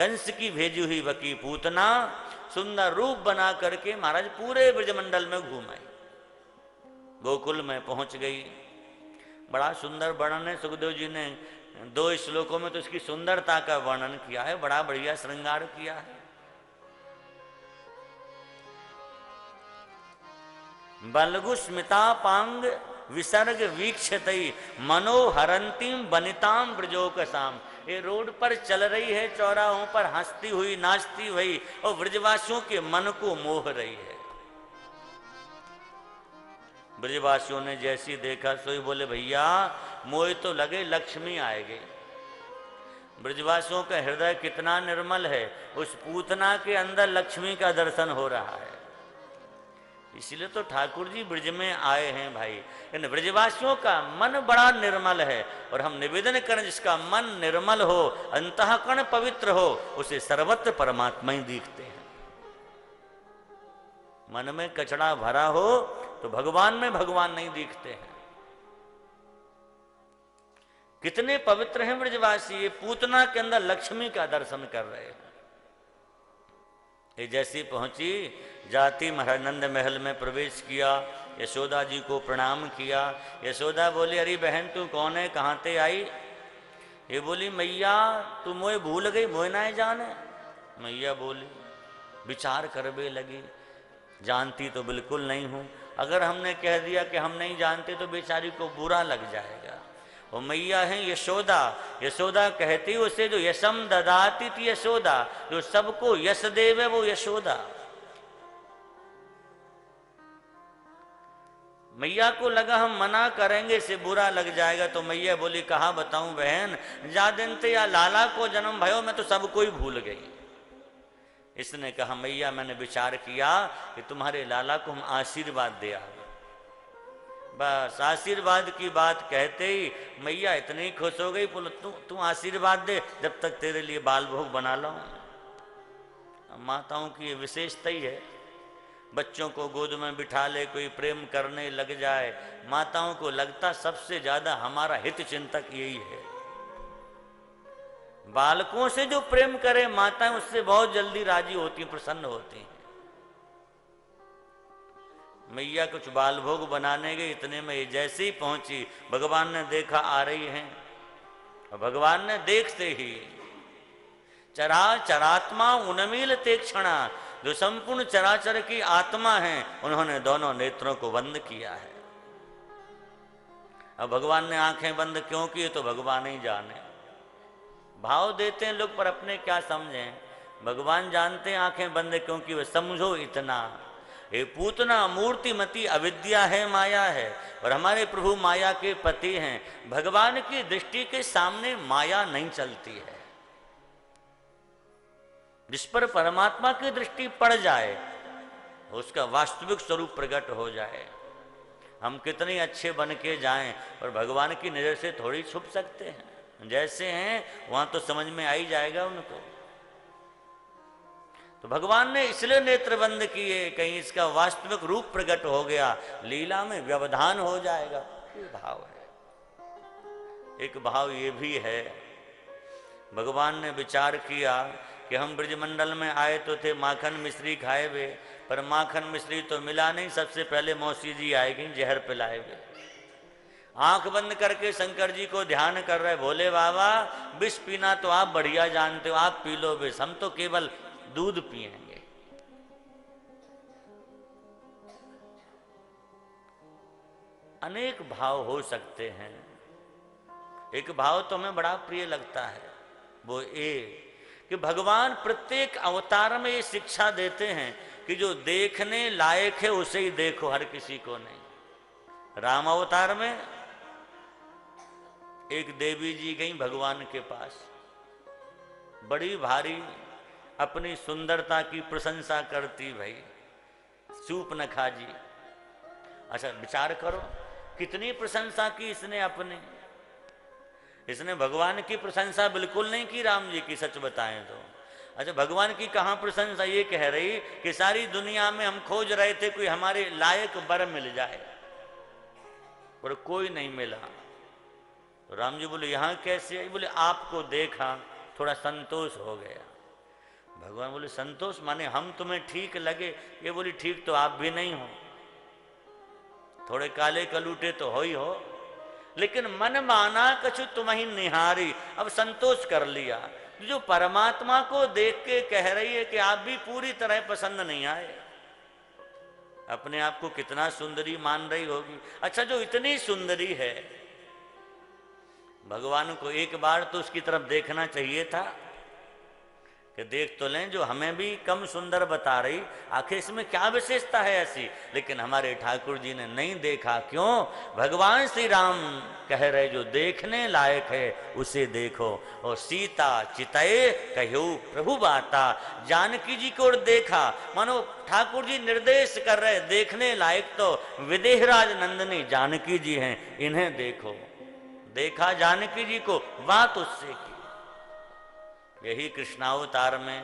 कंस की भेजी हुई वकी पूतना सुंदर रूप बना करके महाराज पूरे ब्रजमंडल में घूम आई, गोकुल में पहुंच गई। बड़ा सुंदर वर्णन है, सुखदेव जी ने 2 श्लोकों में तो इसकी सुंदरता का वर्णन किया है, बड़ा बढ़िया श्रृंगार किया है। बलगु स्मिता पांग विसर्ग वीक्षतई मनोहरंतीम बनिताम ब्रजोकसाम। ये रोड पर चल रही है, चौराहों पर हंसती हुई नाचती हुई और ब्रजवासियों के मन को मोह रही है। ब्रजवासियों ने जैसी देखा सोई बोले भैया मोह तो लगे लक्ष्मी आएगी। ब्रजवासियों का हृदय कितना निर्मल है, उस पूतना के अंदर लक्ष्मी का दर्शन हो रहा है। इसलिए तो ठाकुर जी ब्रज में आए हैं भाई। इन ब्रजवासियों का मन बड़ा निर्मल है और हम निवेदन करें जिसका मन निर्मल हो, अंतःकरण पवित्र हो, उसे सर्वत्र परमात्मा ही दिखते हैं। मन में कचड़ा भरा हो तो भगवान में भगवान नहीं दिखते हैं। कितने पवित्र हैं ब्रजवासी, ये पूतना के अंदर लक्ष्मी का दर्शन कर रहे हैं। ये जैसी पहुंची जाति महाराज नंद महल में प्रवेश किया, यशोदा जी को प्रणाम किया। यशोदा बोली अरे बहन तू कौन है, कहाँ ते आई? ये बोली मैया तू मोए भूल गई, मोए ना जाने। मैया बोली विचार करवे लगी, जानती तो बिल्कुल नहीं हूं। अगर हमने कह दिया कि हम नहीं जानते तो बेचारी को बुरा लग जाएगा। वो मैया है यशोदा। यशोदा कहती उसे जो यशम ददाती थी यशोदा, जो सबको यश देव है वो यशोदा। मैया को लगा हम मना करेंगे से बुरा लग जाएगा, तो मैया बोली कहा बताऊं बहन, जा दिन ते या लाला को जन्म भयो मैं तो सब कोई भूल गई। इसने कहा मैया मैंने विचार किया कि तुम्हारे लाला को हम आशीर्वाद दे आवे। बस आशीर्वाद की बात कहते ही मैया इतनी खुश हो गई, बोलो तू आशीर्वाद दे, जब तक तेरे लिए बाल भोग बना लाऊं। माताओं की ये विशेषता ही है, बच्चों को गोद में बिठा ले, कोई प्रेम करने लग जाए, माताओं को लगता सबसे ज्यादा हमारा हित चिंतक यही है। बालकों से जो प्रेम करे माताएं उससे बहुत जल्दी राजी होती, प्रसन्न होती हैं। मैया कुछ बाल भोग बनाने गई, इतने में ये जैसे ही पहुंची भगवान ने देखा आ रही हैं, और भगवान ने देखते ही चरा चरात्मा उन्मील ते क्षणा, जो संपूर्ण चराचर की आत्मा है उन्होंने दोनों नेत्रों को बंद किया है। अब भगवान ने आंखें बंद क्यों की तो भगवान ही जाने। भाव देते हैं लोग पर अपने क्या समझें, भगवान जानते हैं आंखें बंद क्योंकि वे समझो इतना, ये पूतना मूर्तिमती अविद्या है, माया है, और हमारे प्रभु माया के पति हैं। भगवान की दृष्टि के सामने माया नहीं चलती है। जिस पर परमात्मा की दृष्टि पड़ जाए उसका वास्तविक स्वरूप प्रकट हो जाए। हम कितने अच्छे बन के जाएं और भगवान की नजर से थोड़ी छुप सकते हैं। जैसे हैं वहां तो समझ में आ ही जाएगा उनको। तो भगवान ने इसलिए नेत्र बंद किए कहीं इसका वास्तविक रूप प्रकट हो गया, लीला में व्यवधान हो जाएगा। ये भाव है। एक भाव ये भी है, भगवान ने विचार किया कि हम ब्रजमंडल में आए तो थे माखन मिश्री खाए हुए, पर माखन मिश्री तो मिला नहीं। सबसे पहले मौसी जी आएगी जहर पिलाए हुए। आंख बंद करके शंकर जी को ध्यान कर रहे, भोले बाबा विष पीना तो आप बढ़िया जानते हो, आप पी लो विष, हम तो केवल दूध पिएंगे। अनेक भाव हो सकते हैं। एक भाव तो हमें बड़ा प्रिय लगता है, वो ये कि भगवान प्रत्येक अवतार में ये शिक्षा देते हैं कि जो देखने लायक है उसे ही देखो, हर किसी को नहीं। राम अवतार में एक देवी जी गई भगवान के पास, बड़ी भारी अपनी सुंदरता की प्रशंसा करती, भाई शूर्पणखा जी। अच्छा विचार करो कितनी प्रशंसा की इसने अपने। इसने भगवान की प्रशंसा बिल्कुल नहीं की राम जी की, सच बताएं तो। अच्छा भगवान की कहां प्रशंसा, ये कह रही कि सारी दुनिया में हम खोज रहे थे कोई हमारे लायक वर मिल जाए, पर कोई नहीं मिला। तो राम जी बोले यहां कैसे आई? बोले आपको देखा थोड़ा संतोष हो गया। भगवान बोले संतोष माने हम तुम्हें ठीक लगे? ये बोली ठीक तो आप भी नहीं हो, थोड़े काले कलूटे तो हो ही हो, लेकिन मन माना कछु तुम्हें निहारी। अब संतोष कर लिया। जो परमात्मा को देख के कह रही है कि आप भी पूरी तरह पसंद नहीं आए, अपने आप को कितना सुंदरी मान रही होगी। अच्छा, जो इतनी सुंदरी है, भगवान को एक बार तो उसकी तरफ देखना चाहिए था कि देख तो लें, जो हमें भी कम सुंदर बता रही, आखिर इसमें क्या विशेषता है ऐसी। लेकिन हमारे ठाकुर जी ने नहीं देखा। क्यों? भगवान श्री राम कह रहे जो देखने लायक है उसे देखो। और सीता चितये कहो प्रभु बाता, जानकी जी को देखा, मानो ठाकुर जी निर्देश कर रहे देखने लायक तो विदेहराज नंदनी जानकी जी हैं, इन्हें देखो। देखा जानकी जी को, बात उससे की। यही कृष्णावतार में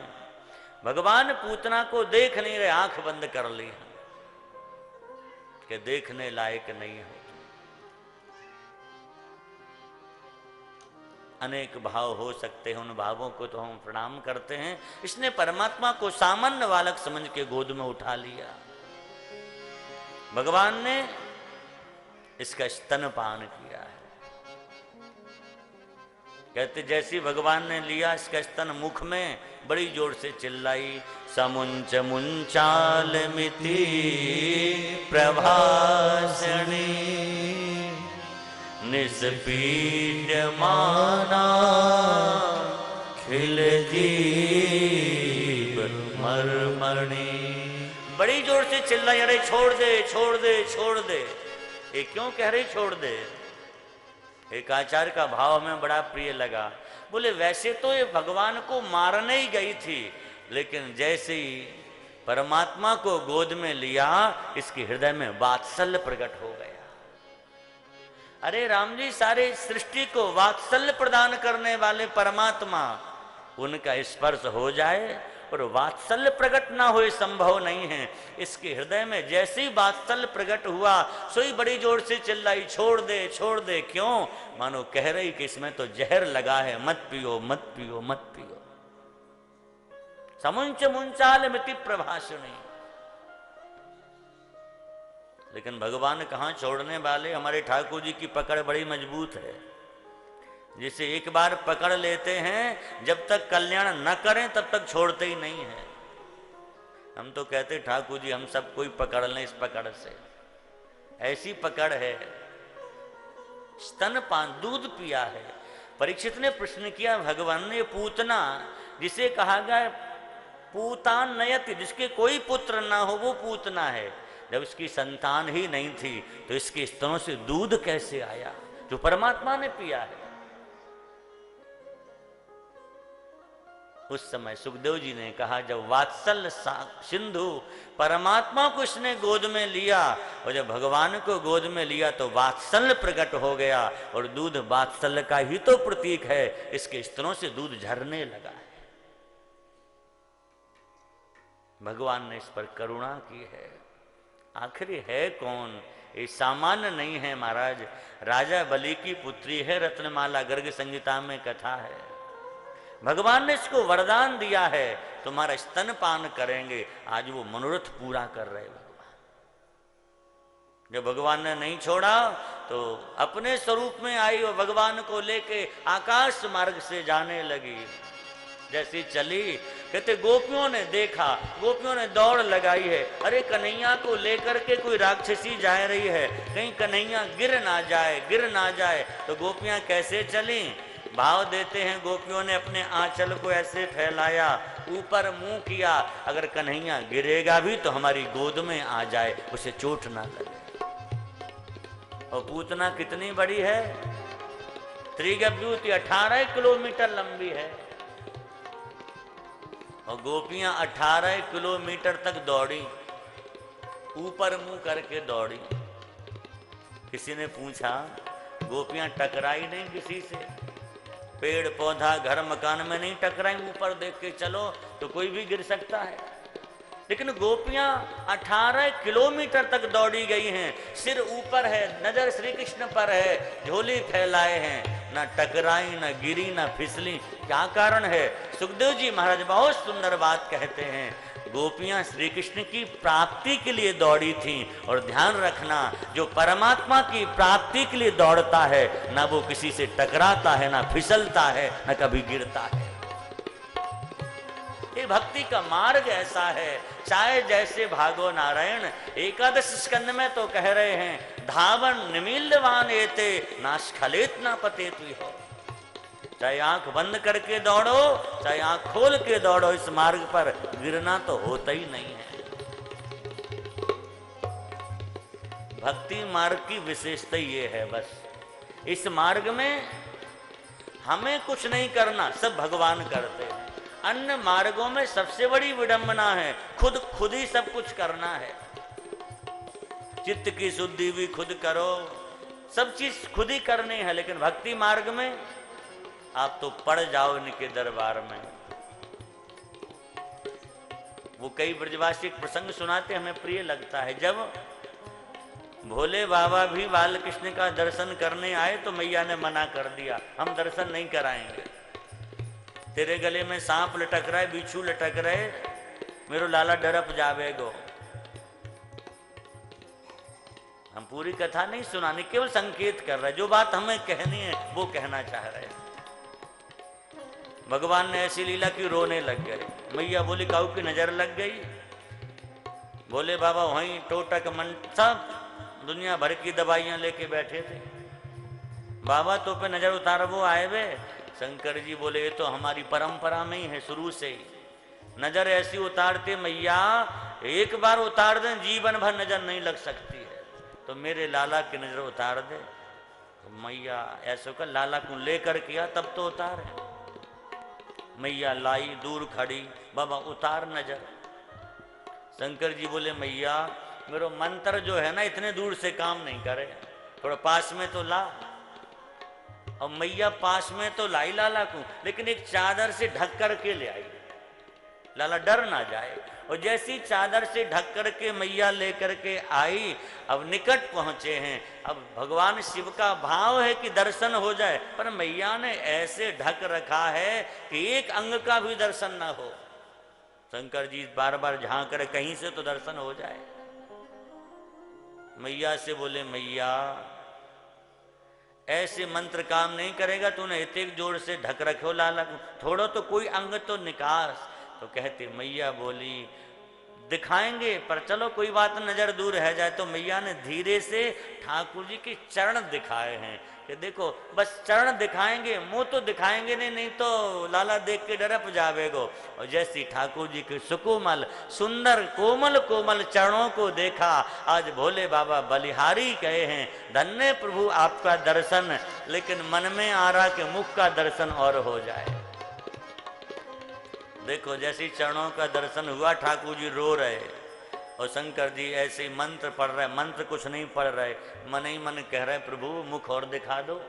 भगवान पूतना को देख नहीं रहे, आंख बंद कर ली कि देखने लायक नहीं हो। अनेक भाव हो सकते हैं, उन भावों को तो हम प्रणाम करते हैं। इसने परमात्मा को सामान्य बालक समझ के गोद में उठा लिया। भगवान ने इसका स्तनपान किया है। कहते जैसी भगवान ने लिया इसका स्तन मुख में, बड़ी जोर से चिल्लाई, समुंच मुंचाल मिति प्रभाषणी निस्पीड माना खिल जीव मरमणि। बड़ी जोर से चिल्लाई, अरे छोड़ दे छोड़ दे छोड़ दे। ये क्यों कह रही छोड़ दे? एक आचार्य का भाव हमें बड़ा प्रिय लगा। बोले वैसे तो ये भगवान को मारने ही गई थी, लेकिन जैसे ही परमात्मा को गोद में लिया, इसके हृदय में वात्सल्य प्रकट हो गया। अरे राम जी, सारे सृष्टि को वात्सल्य प्रदान करने वाले परमात्मा, उनका स्पर्श हो जाए और वात्सल्य प्रकट ना हो, संभव नहीं है। इसके हृदय में जैसे ही वात्सल्य प्रकट हुआ, सोई बड़ी जोर से चिल्लाई, छोड़ दे छोड़ दे। क्यों? मानो कह रही कि इसमें तो जहर लगा है, मत पियो मत पियो मत पियो। समुंच मुंचाल मिति प्रभाषणी। लेकिन भगवान कहां छोड़ने वाले। हमारे ठाकुर जी की पकड़ बड़ी मजबूत है। जिसे एक बार पकड़ लेते हैं, जब तक कल्याण न करें तब तक छोड़ते ही नहीं है। हम तो कहते ठाकुर जी हम सब कोई पकड़ लें इस पकड़ से, ऐसी पकड़ है। स्तनपान, दूध पिया है। परीक्षित ने प्रश्न किया, भगवान ने पूतना जिसे कहा गया पूतान नयति, जिसके कोई पुत्र ना हो वो पूतना है। जब इसकी संतान ही नहीं थी तो इसके स्तनों से दूध कैसे आया जो परमात्मा ने पिया है? उस समय सुखदेव जी ने कहा, जब वात्सल्य सिंधु परमात्मा को इसने गोद में लिया, और जब भगवान को गोद में लिया तो वात्सल्य प्रकट हो गया। और दूध वात्सल्य का ही तो प्रतीक है। इसके स्तनों से दूध झरने लगा है। भगवान ने इस पर करुणा की है। आखिर है कौन? ये सामान्य नहीं है महाराज। राजा बलि की पुत्री है, रत्नमाला गर्ग संहिता में कथा है। भगवान ने इसको वरदान दिया है, तुम्हारा स्तनपान करेंगे। आज वो मनोरथ पूरा कर रहे भगवान। जब भगवान ने नहीं छोड़ा तो अपने स्वरूप में आई और भगवान को लेके आकाश मार्ग से जाने लगी। जैसी चली, कहते गोपियों ने देखा, गोपियों ने दौड़ लगाई है। अरे कन्हैया को लेकर के कोई राक्षसी जा रही है, कहीं कन्हैया गिर ना जाए गिर ना जाए। तो गोपियां कैसे चली? भाव देते हैं, गोपियों ने अपने आंचल को ऐसे फैलाया, ऊपर मुंह किया, अगर कन्हैया गिरेगा भी तो हमारी गोद में आ जाए, उसे चोट ना लगे। और पूतना कितनी बड़ी है? त्रिगभ्यूति 18 किलोमीटर लंबी है। और गोपियां 18 किलोमीटर तक दौड़ी, ऊपर मुंह करके दौड़ी। किसी ने पूछा, गोपियां टकराई नहीं किसी से? पेड़ पौधा घर मकान में नहीं टकराई, ऊपर देख के चलो तो कोई भी गिर सकता है। लेकिन गोपियां 18 किलोमीटर तक दौड़ी गई हैं, सिर ऊपर है, नजर श्री कृष्ण पर है, झोली फैलाए हैं, ना टकराई, ना गिरी, ना फिसली। क्या कारण है? सुखदेव जी महाराज बहुत सुंदर बात कहते हैं, गोपियां श्री कृष्ण की प्राप्ति के लिए दौड़ी थीं। और ध्यान रखना, जो परमात्मा की प्राप्ति के लिए दौड़ता है, ना वो किसी से टकराता है, ना फिसलता है, ना कभी गिरता है। ये भक्ति का मार्ग ऐसा है, चाहे जैसे भागो नारायण। एकादश स्कंद में तो कह रहे हैं, धावन निमील्यवान एते नास्खलेत ना पतेत हो। चाहे आंख बंद करके दौड़ो, चाहे आंख खोल के दौड़ो, इस मार्ग पर गिरना तो होता ही नहीं है। भक्ति मार्ग की विशेषता ये है, बस इस मार्ग में हमें कुछ नहीं करना, सब भगवान करते हैं। अन्य मार्गों में सबसे बड़ी विडंबना है, खुद ही सब कुछ करना है। चित्त की शुद्धि भी खुद करो, सब चीज खुद ही करनी है। लेकिन भक्ति मार्ग में आप तो पड़ जाओ इनके दरबार में। वो कई ब्रजवासी प्रसंग सुनाते, हमें प्रिय लगता है। जब भोले बाबा भी बाल कृष्ण का दर्शन करने आए तो मैया ने मना कर दिया, हम दर्शन नहीं कराएंगे। तेरे गले में सांप लटक रहा है, बिच्छू लटक रहे, मेरो लाला डरप जावेगो। हम पूरी कथा नहीं सुनाने, केवल संकेत कर रहे, जो बात हमें कहनी है वो कहना चाह रहे हैं। भगवान ने ऐसी लीला की रोने लग गए। मैया बोली, काऊ की नजर लग गई। भोले बाबा वहीं टोटक मन सब दुनिया भर की दवाइयां लेके बैठे थे। बाबा तो पे नजर उतार, वो आए वे। शंकर जी बोले, ये तो हमारी परंपरा में ही है, शुरू से ही नजर ऐसी उतारते मैया, एक बार उतार दें जीवन भर नजर नहीं लग सकती है, तो मेरे लाला की नजर उतार दे। तो मैया ऐसे कर लाला को लेकर किया, तब तो उतार है। मैया लाई, दूर खड़ी, बाबा उतार नजर। शंकर जी बोले, मैया मेरा मंत्र जो है ना, इतने दूर से काम नहीं करे, थोड़ा पास में तो ला। और मैया पास में तो लाई लाला को, लेकिन एक चादर से ढक कर के ले आई, लाला डर ना जाए। और जैसी चादर से ढक कर के मैया लेकर के आई, अब निकट पहुंचे हैं। अब भगवान शिव का भाव है कि दर्शन हो जाए, पर मैया ने ऐसे ढक रखा है कि एक अंग का भी दर्शन ना हो। शंकर जी बार बार झांक कर, कहीं से तो दर्शन हो जाए। मैया से बोले, मैया ऐसे मंत्र काम नहीं करेगा, तूने इतने जोर से ढक रखो लाला को, थोड़ा तो कोई अंग तो निकास। तो कहते, मैया बोली दिखाएंगे, पर चलो कोई बात, नजर दूर रह जाए। तो मैया ने धीरे से ठाकुर जी के चरण दिखाए हैं कि देखो, बस चरण दिखाएंगे, मुंह तो दिखाएंगे नहीं, नहीं तो लाला देख के डरप जावेगो। और जैसी ठाकुर जी के सुकोमल सुंदर कोमल कोमल चरणों को देखा, आज भोले बाबा बलिहारी कहे हैं, धन्य प्रभु आपका दर्शन। लेकिन मन में आ रहा कि मुख का दर्शन और हो जाए। देखो, जैसी चरणों का दर्शन हुआ, ठाकुर जी रो रहे, और शंकर जी ऐसे ही मंत्र पढ़ रहे। मंत्र कुछ नहीं पढ़ रहे, मन ही मन कह रहे, प्रभु मुख और दिखा दो।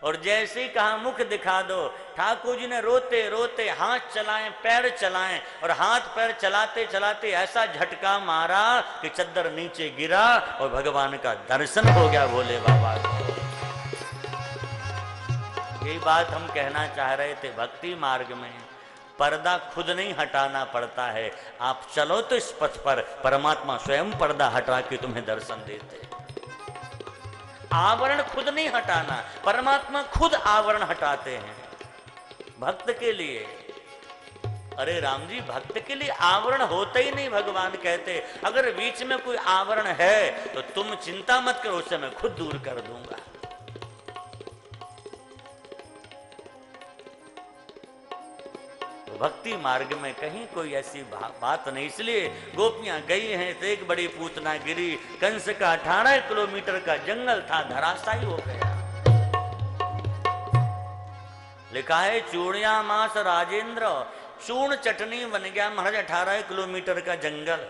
और जैसे ही कहा मुख दिखा दो, ठाकुर जी ने रोते रोते हाथ चलाएं, पैर चलाएं, और हाथ पैर चलाते चलाते ऐसा झटका मारा कि चद्दर नीचे गिरा और भगवान का दर्शन हो गया भोले बाबा को। यही बात हम कहना चाह रहे थे, भक्ति मार्ग में पर्दा खुद नहीं हटाना पड़ता है। आप चलो तो इस पथ पर परमात्मा स्वयं पर्दा हटा के तुम्हें दर्शन देते। आवरण खुद नहीं हटाना, परमात्मा खुद आवरण हटाते हैं भक्त के लिए। अरे राम जी, भक्त के लिए आवरण होता ही नहीं। भगवान कहते, अगर बीच में कोई आवरण है तो तुम चिंता मत करो, उससे मैं खुद दूर कर दूंगा। भक्ति मार्ग में कहीं कोई ऐसी बात नहीं। इसलिए गोपियां गई हैं तो एक बड़ी पूतना गिरी, कंस का 18 किलोमीटर का जंगल था, धराशायी हो गया। लिखा है, चूड़िया मास राजेंद्र, चूर्ण चटनी बन गया महाराज 18 किलोमीटर का जंगल।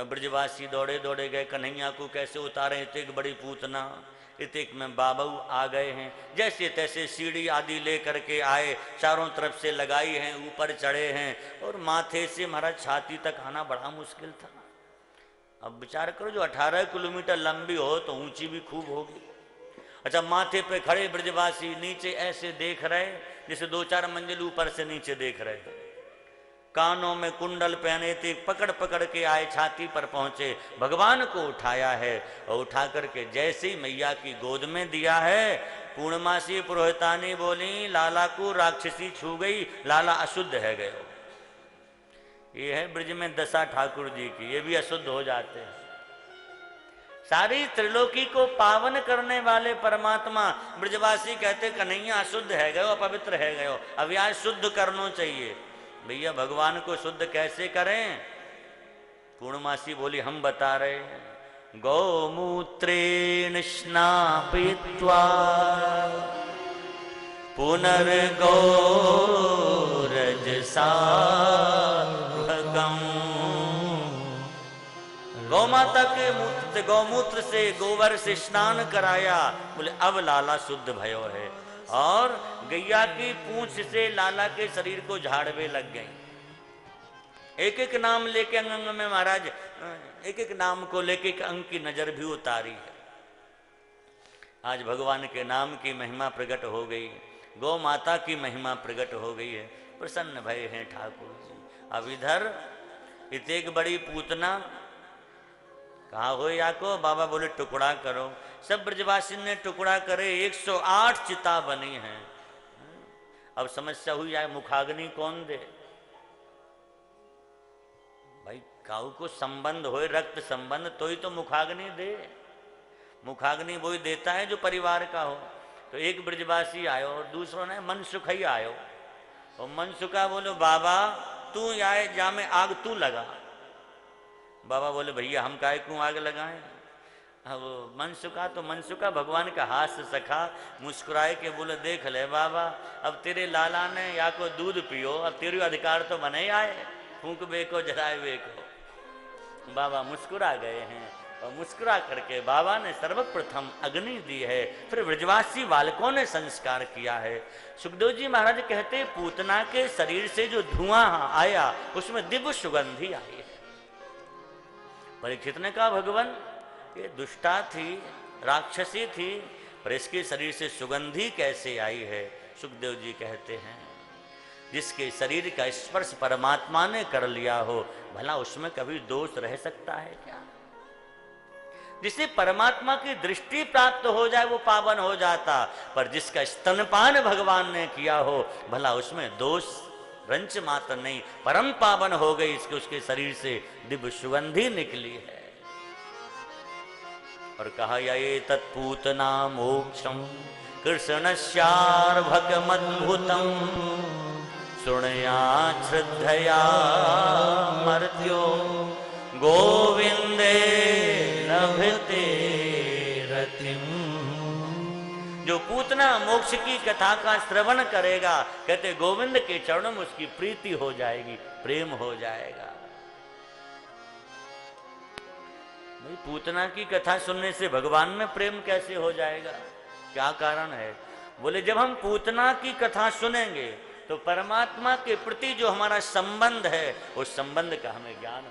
ब्रजवासी दौड़े दौड़े गए, कन्हैया को कैसे उतारे, तो एक बड़ी पूतना, इतिक में बाबू आ गए हैं। जैसे तैसे सीढ़ी आदि लेकर के आए, चारों तरफ से लगाई हैं, ऊपर चढ़े हैं, और माथे से महाराज छाती तक आना बड़ा मुश्किल था। अब विचार करो, जो 18 किलोमीटर लंबी हो तो ऊंची भी खूब होगी, अच्छा, माथे पे खड़े ब्रजवासी नीचे ऐसे देख रहे जैसे 2-4 मंजिल ऊपर से नीचे देख रहे थे। कानों में कुंडल पहने थे, पकड़ पकड़ के आए, छाती पर पहुंचे, भगवान को उठाया है और उठा करके जैसे ही मैया की गोद में दिया है, पूर्णमासी पुरोहितानी बोली लाला को राक्षसी छू गई, लाला अशुद्ध है गयो। ये है ब्रज में दशा ठाकुर जी की, ये भी अशुद्ध हो जाते हैं। सारी त्रिलोकी को पावन करने वाले परमात्मा ब्रजवासी कहते कन्हैया अशुद्ध है गयो, अपवित्र है गयो, अब यहाँ शुद्ध करना चाहिए। भैया भगवान को शुद्ध कैसे करें? पूर्णमासी बोली हम बता रहे हैं, गौमूत्रेण स्नापयित्वा पुनर्गौरजसा गौ माता के मूत्र, गौमूत्र से, गोबर से स्नान कराया। बोले अब लाला शुद्ध भयो है। और गैया की पूंछ से लाला के शरीर को झाड़वे लग गई। एक एक नाम लेके अंग अंग में महाराज, एक एक नाम को लेके एक अंग की नजर भी उतारी है। आज भगवान के नाम की महिमा प्रकट हो गई, गौ माता की महिमा प्रकट हो गई है। प्रसन्न भय हैं ठाकुर जी। अब इधर इतेक बड़ी पूतना कहा हो या को बाबा बोले टुकड़ा करो। सब ब्रजवासी ने टुकड़ा करे, 108 चिता बनी हैं। अब समस्या हुई है मुखाग्नि कौन दे? भाई काऊ को संबंध हो, रक्त संबंध, तो ही तो मुखाग्नि दे। मुखाग्नि वही देता है जो परिवार का हो। तो एक ब्रजवासी आयो और दूसरों ने मनसुख ही आयो, और मनसुखा बोलो बाबा तू आए जा में आग तू लगा। बाबा बोले भैया हम काहे क्यों आग लगाएं? अब मनसुखा तो मनसुखा भगवान का हास्य सखा मुस्कुराए के बोले देख ले बाबा, अब तेरे लाला ने या को दूध पियो, अब तेरे अधिकार तो बने आए, फूंक बेको जराए बेको। बाबा मुस्कुरा गए हैं और मुस्कुरा करके बाबा ने सर्वप्रथम अग्नि दी है, फिर ब्रजवासी बालकों ने संस्कार किया है। सुखदेव जी महाराज कहते पूतना के शरीर से जो धुआं आया उसमें दिव्य सुगंधी आई है। परीक्षित ने कहा भगवान ये दुष्टा थी, राक्षसी थी, पर इसके शरीर से सुगंधी कैसे आई है? सुखदेव जी कहते हैं जिसके शरीर का स्पर्श परमात्मा ने कर लिया हो, भला उसमें कभी दोष रह सकता है क्या? जिसे परमात्मा की दृष्टि प्राप्त हो जाए वो पावन हो जाता, पर जिसका स्तनपान भगवान ने किया हो भला उसमें दोष रंच मात्र नहीं, परम पावन हो गई। इसके उसके शरीर से दिव्य सुगंधी निकली है। और कहा ये तत्पूतना मोक्षम कृष्णस्यार्भकमद्भुतम सुनया श्रद्धया मर्त्यो गोविंदे लभते रतिम। जो पूतना मोक्ष की कथा का श्रवण करेगा, कहते गोविंद के चरणों में उसकी प्रीति हो जाएगी, प्रेम हो जाएगा। भाई पूतना की कथा सुनने से भगवान में प्रेम कैसे हो जाएगा? क्या कारण है? बोले जब हम पूतना की कथा सुनेंगे तो परमात्मा के प्रति जो हमारा संबंध है उस संबंध का हमें ज्ञान हो।